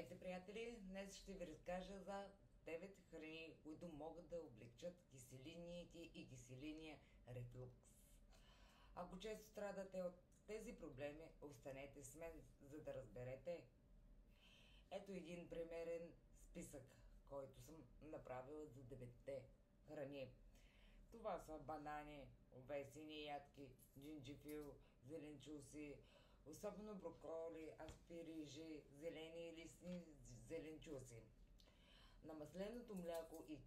Здравейте, приятели! Днес ще ви разкажа за 9 храни, които могат да облегчат киселинните и киселиния рефлукс. Ако често страдате от тези проблеми, останете с мен, за да разберете. Ето един примерен списък, който съм направила за 9 храни. Това са банани, овесени ядки, джинджифил, зеленчуци, особено броколи, аспирижи, зелени и листни зеленчуци. На масленото мляко и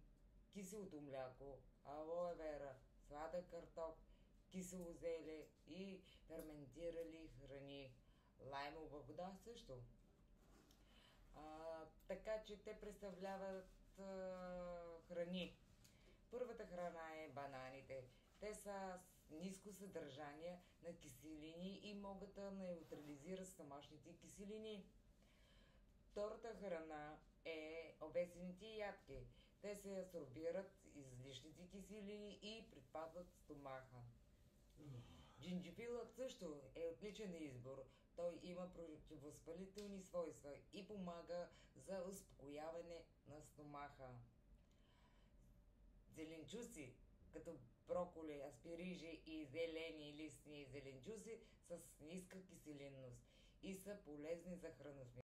киселото мляко, алоe вера, сладък картоф, кисело зеле и ферментирали храни. Лаймова вода също. Така че те представляват храни. Първата храна е бананите. Те са с ниско съдържание на киселини и могат да неутрализират стомашните киселини. Втората храна е овесените ядки. Те се абсорбират излишните киселини и предпазват стомаха. Джинджифилът също е отличен избор. Той има противовъзпалителни свойства и помага за успокояване на стомаха. Зеленчуци, като броколи, аспирижи и зелени листни зеленчуци, с ниска киселинност и са полезни за храносмилателната